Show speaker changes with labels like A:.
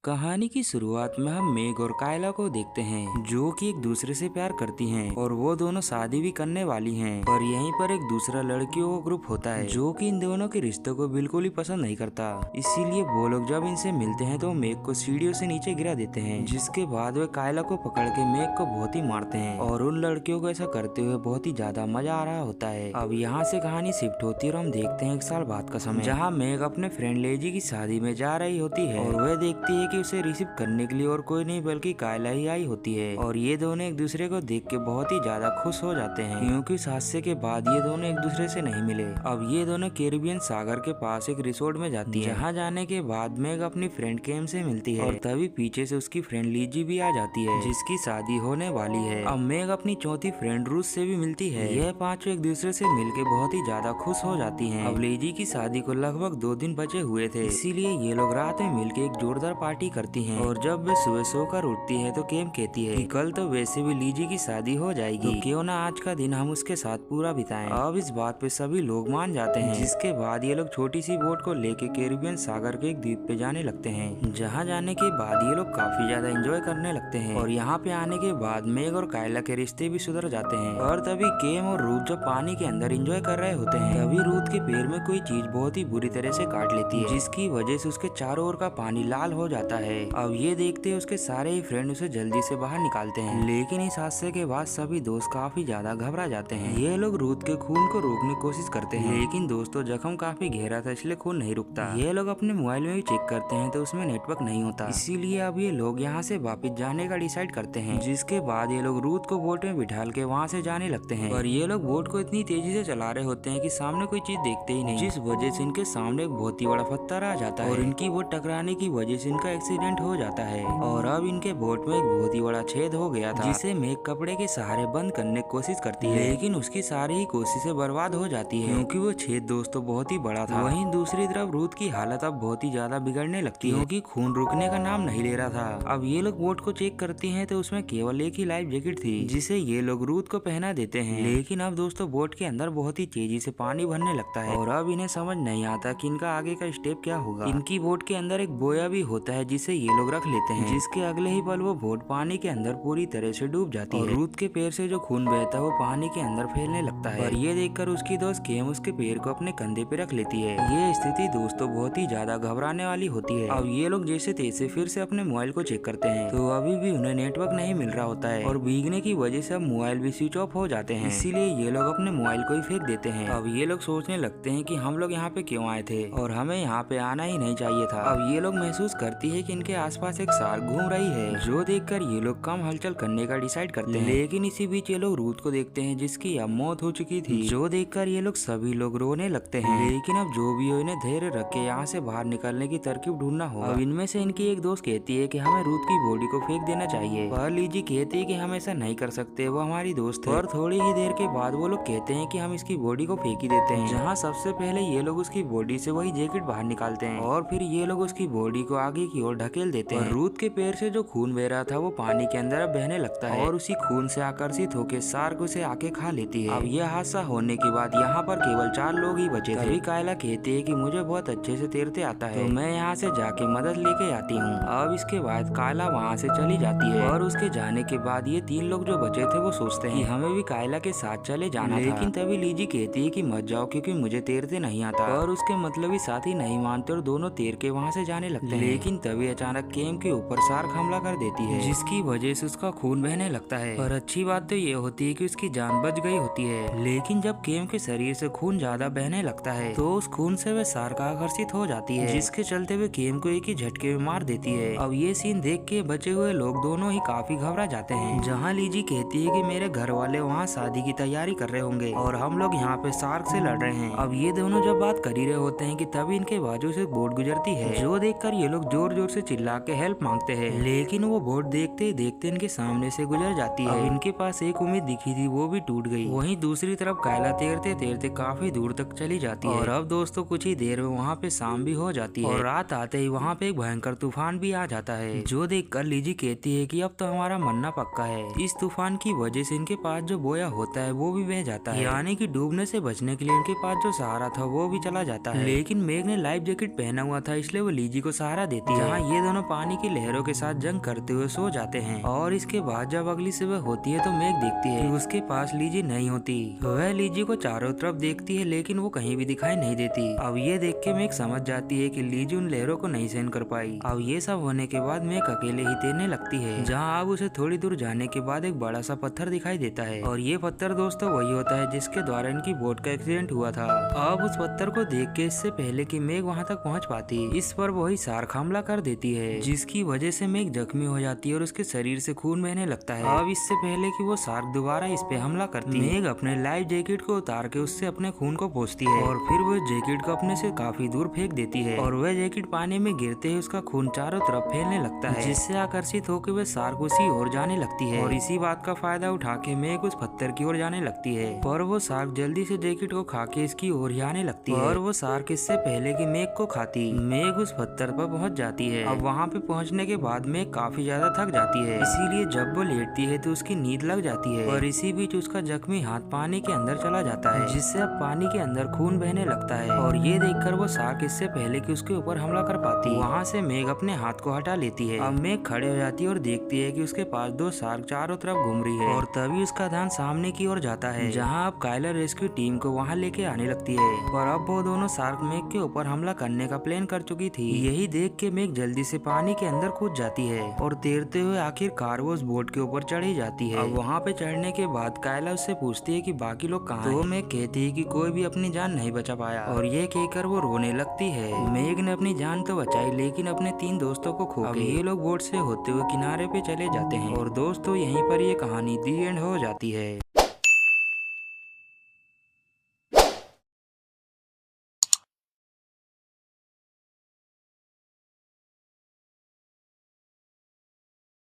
A: कहानी की शुरुआत में हम मेघ और कायला को देखते हैं जो कि एक दूसरे से प्यार करती हैं और वो दोनों शादी भी करने वाली हैं। पर यहीं पर एक दूसरा लड़कियों का ग्रुप होता है जो कि इन दोनों के रिश्तों को बिल्कुल ही पसंद नहीं करता। इसीलिए वो लोग जब इनसे मिलते हैं तो मेघ को सीढ़ियों से नीचे गिरा देते हैं, जिसके बाद वे कायला को पकड़ के मेघ को बहुत ही मारते हैं और उन लड़कियों को ऐसा करते हुए बहुत ही ज्यादा मजा आ रहा होता है। अब यहाँ से कहानी शिफ्ट होती है और हम देखते हैं 1 साल बाद का समय, जहाँ मेघ अपने फ्रेंड लेजी की शादी में जा रही होती है और वह देखती है कि उसे रिसीव करने के लिए और कोई नहीं बल्कि कायला ही आई होती है। और ये दोनों एक दूसरे को देख के बहुत ही ज्यादा खुश हो जाते हैं क्योंकि इस हादसे के बाद ये दोनों एक दूसरे से नहीं मिले। अब ये दोनों कैरिबियन सागर के पास एक रिसोर्ट में जाती है, जहाँ जाने के बाद मेघ अपनी फ्रेंड केम से मिलती है और तभी पीछे से उसकी फ्रेंड लीजी भी आ जाती है जिसकी शादी होने वाली है। अब मेघ अपनी चौथी फ्रेंड रूस से भी मिलती है। यह पांचों एक दूसरे से मिलके बहुत ही ज्यादा खुश हो जाती हैं। अब लीजी की शादी को लगभग 2 दिन बचे हुए थे, इसीलिए ये लोग रात में मिलके एक जोरदार पार्टी करती हैं। और जब वे सुबह सोकर उठती है तो केम कहती है कि कल तो वैसे भी लीजी की शादी हो जाएगी, तो क्यों ना आज का दिन हम उसके साथ पूरा बिताएं। अब इस बात पे सभी लोग मान जाते हैं, जिसके बाद ये लोग छोटी सी बोट को लेके कैरिबियन सागर के एक द्वीप पे जाने लगते हैं, जहाँ जाने के बाद ये लोग काफी ज्यादा एंजॉय करने लगते हैं। और यहाँ पे आने के बाद मेघ और कायला के रिश्ते भी सुधर जाते हैं। और तभी केम और रूथ जब पानी के अंदर एंजॉय कर रहे होते हैं, तभी रूथ के पैर में कोई चीज बहुत ही बुरी तरह से काट लेती है, जिसकी वजह से उसके चारों ओर का पानी लाल हो जाता है। अब ये देखते उसके सारे ही फ्रेंड उसे जल्दी से बाहर निकालते हैं, लेकिन इस हादसे के बाद सभी दोस्त काफी ज्यादा घबरा जाते हैं। ये लोग रूथ के खून को रोकने की कोशिश करते हैं, लेकिन दोस्तों जख्म काफी गहरा था इसलिए खून नहीं रुकता। ये लोग अपने मोबाइल में भी चेक करते हैं तो उसमें नेटवर्क नहीं होता, इसीलिए अब ये लोग यहाँ से वापस जाने का डिसाइड करते हैं। जिसके बाद ये लोग रूथ को बोट में बिठाल के वहाँ से जाने लगते हैं। और ये लोग बोट को इतनी तेजी से चला रहे होते हैं कि सामने कोई चीज देखते ही नहीं, जिस वजह से इनके सामने एक बहुत ही बड़ा पत्थर आ जाता है और इनकी बोट टकराने की वजह से इनका एक्सीडेंट हो जाता है। और अब इनके बोट में एक बहुत ही बड़ा छेद हो गया था, जिसे मेघ कपड़े के सहारे बंद करने की कोशिश करती है, लेकिन उसकी सारी ही कोशिशें बर्बाद हो जाती है क्योंकि वो छेद दोस्तों बहुत ही बड़ा था। वहीं दूसरी तरफ रूथ की हालत अब बहुत ही ज्यादा बिगड़ने लगती है क्योंकि खून रुकने का नाम नहीं ले रहा था। अब ये लोग बोट को चेक करती हैं तो उसमें केवल एक ही लाइफ जैकेट थी, जिसे ये लोग रूथ को पहना देते हैं। लेकिन अब दोस्तों बोट के अंदर बहुत ही तेजी से पानी भरने लगता है और अब इन्हें समझ नहीं आता कि इनका आगे का स्टेप क्या होगा। इनकी बोट के अंदर एक बोया भी होता है जिसे ये लोग रख लेते हैं, जिसके अगले ही पल वो बोट पानी के अंदर पूरी तरह से डूब जाती है। रूथ के पैर से जो खून बहता है वो पानी के अंदर फैलने लगता है और ये देखकर उसकी दोस्त केम उसके पैर को अपने कंधे पे रख लेती है। ये स्थिति दोस्तों बहुत ही ज्यादा घबराने वाली होती है। अब ये लोग जैसे तैसे फिर से अपने मोबाइल को चेक करते हैं तो अभी भी उन्हें नेटवर्क नहीं मिल रहा होता है और भीगने की वजह से अब मोबाइल भी स्विच ऑफ हो जाते हैं, इसीलिए ये लोग अपने मोबाइल को ही फेंक देते हैं। अब ये लोग सोचने लगते हैं कि हम लोग यहाँ पे क्यों आए थे और हमें यहाँ पे आना ही नहीं चाहिए था। अब ये लोग महसूस करती है कि इनके आसपास एक शार्क घूम रही है, जो देखकर ये लोग कम हलचल करने का डिसाइड करते हैं। लेकिन इसी बीच ये लोग रूथ को देखते हैं जिसकी अब मौत हो चुकी थी, जो देखकर ये लोग सभी लोग रोने लगते हैं। लेकिन अब जो भी हो इन्हें धैर्य रख के यहाँ से बाहर निकलने की तरकीब ढूंढना होगा। अब इनमें से इनकी एक दोस्त कहती है कि हमें रूथ की बॉडी को फेंक देना चाहिए, पर लीजी कहती है कि हम ऐसा नहीं कर सकते, वो हमारी दोस्त है। और थोड़ी ही देर के बाद वो लोग कहते हैं कि हम इसकी बॉडी को फेंक ही देते हैं, जहाँ सबसे पहले ये लोग उसकी बॉडी से वही जैकेट बाहर निकालते हैं और फिर ये लोग उसकी बॉडी को आगे की ओर ढकेल देते हैं। रूथ के पैर से जो खून बह रहा था वो पानी के अंदर अब बहने लगता है और उसी खून से आकर्षित होकर शार्क उसे आके खा लेती है। अब यह हादसा होने के बाद यहाँ पर केवल 4 लोग ही बचे थे। तभी कायला कहती है कि मुझे बहुत अच्छे से तैरते आता है, तो मैं यहाँ से जाके मदद लेके आती हूँ। अब इसके बाद कायला वहाँ से चली जाती है और उसके जाने के बाद ये 3 लोग जो बचे थे वो सोचते हैं कि हमें भी कायला के साथ चले जाना था। लेकिन तभी लीजी कहती है कि मत जाओ क्योंकि मुझे तैरते नहीं आता, और उसके मतलबी साथी नहीं मानते और दोनों तैर के वहाँ से जाने लगते हैं। लेकिन तभी अचानक केम के ऊपर शार्क हमला कर देती है, जिसकी वजह से उसका खून बहने लगता है। और अच्छी बात तो ये होती है कि उसकी जान बच गई होती है। लेकिन जब केम के शरीर से खून ज्यादा बहने लगता है तो उस खून से वह शार्क आकर्षित हो जाती है, जिसके चलते वे केम को एक ही झटके में मार देती है। अब ये सीन देख के बचे हुए लोग दोनों ही काफी घबरा जाते हैं, जहाँ लीजी कहती है कि मेरे घर वाले वहाँ शादी की तैयारी कर रहे होंगे और हम लोग यहाँ पे शार्क से लड़ रहे हैं। अब ये दोनों जब बात कर ही रहे होते हैं कि तभी इनके बाजू से बोट गुजरती है, जो देखकर ये लोग जोर जोर से चिल्ला के हेल्प मांगते हैं। लेकिन वो बोट देखते ही देखते इनके सामने से गुजर जाती है। अब इनके पास एक उम्मीद दिखी थी वो भी टूट गई। वहीं दूसरी तरफ कायला तैरते तैरते काफी दूर तक चली जाती है और अब दोस्तों कुछ ही देर में वहाँ पे शाम भी हो जाती है और रात आते ही वहाँ पे एक भयंकर तूफान भी आ जाता है, जो देखकर लीजी कहती है कि अब तो हमारा मरना पक्का है। इस तूफान की वजह से इनके पास जो बोया होता है वो भी बह जाता है, यानी कि डूबने से बचने के लिए इनके पास जो सहारा था वो भी चला जाता है। लेकिन मेघ ने लाइफ जैकेट पहना हुआ था इसलिए वो लीजी को सहारा देती है। जहाँ ये दोनों पानी की लहरों के साथ जंग करते हुए सो जाते हैं। और इसके बाद जब अगली सुबह होती है तो मेघ देखती है कि उसके पास लीजी नहीं होती। वह लीजी को चारों तरफ देखती है लेकिन वो कहीं भी दिखाई नहीं देती। अब ये देख के मेघ समझ जाती है कि लीजी उन लहरों को नहीं सहन कर पाई। अब ये सब होने के बाद मेघ अकेले ही तैरने लगती है, जहाँ अब उसे थोड़ी दूर जाने के बाद एक बड़ा सा पत्थर दिखाई देता है। और ये पत्थर दोस्तों वही होता है जिसके द्वारा इनकी बोट का एक्सीडेंट हुआ था। अब उस पत्थर को देख के इससे पहले कि मेघ वहाँ तक पहुँच पाती, इस पर वही शार्क हमला कर देती है, जिसकी वजह से मेघ जख्मी हो जाती है और उसके शरीर से खून बहने लगता है। अब इससे पहले कि वो शार्क दोबारा इस पे हमला करती है, मेघ अपने लाइफ जैकेट को उतार के उससे अपने खून को पोंछती है और फिर वो जैकेट को अपने से काफी दूर फेंक देती है। और वह जैकेट पानी में गिरते ही उसका खून चारों तरफ फैलने लगता है, जिससे आकर्षित होकर वह शार्क उसी ओर जाने लगती है। और इसी बात का फायदा उठा के मेघ उस पत्थर की ओर जाने लगती है, पर वो शार्क जल्दी से जैकेट को खा के इसकी ओर ही आने लगती है। और वो शार्क इससे पहले कि मेघ को खाती, मेघ उस पत्थर पर पहुंच जाती है। अब वहाँ पे पहुँचने के बाद मेघ काफी ज्यादा थक जाती है, इसीलिए जब वो लेटती है तो उसकी नींद लग जाती है। और इसी बीच उसका जख्मी हाथ पानी के अंदर चला जाता है, जिससे अब पानी के अंदर खून बहने लगता है। और ये देखकर वो शार्क इससे पहले कि उसके ऊपर हमला कर पाती, वहाँ से मेघ अपने हाथ को हटा लेती है। अब मेघ खड़े हो जाती है और देखती है कि उसके पास दो शार्क चारों तरफ घूम रही है। और तभी उसका ध्यान सामने की ओर जाता है, जहाँ अब काइलर रेस्क्यू टीम को वहाँ लेके आने लगती है। और अब वो दोनों शार्क मेघ के ऊपर हमला करने का प्लान कर चुकी थी। यही देख के मेघ जल्दी से पानी के अंदर कूद जाती है और तैरते हुए आखिरकार वो उस बोट के ऊपर चढ़ी जाती है। अब वहाँ पे चढ़ने के बाद काइला उससे पूछती है कि बाकी लोग कहाँ हैं? तो मेघ कहती है कि कोई भी अपनी जान नहीं बचा पाया। और ये कहकर वो रोने लगती है। मेघ ने अपनी जान तो बचाई लेकिन अपने 3 दोस्तों को खो के ये लोग बोट से होते हुए किनारे पे चले जाते हैं। और दोस्तों यहीं पर ये कहानी दी एंड हो जाती है।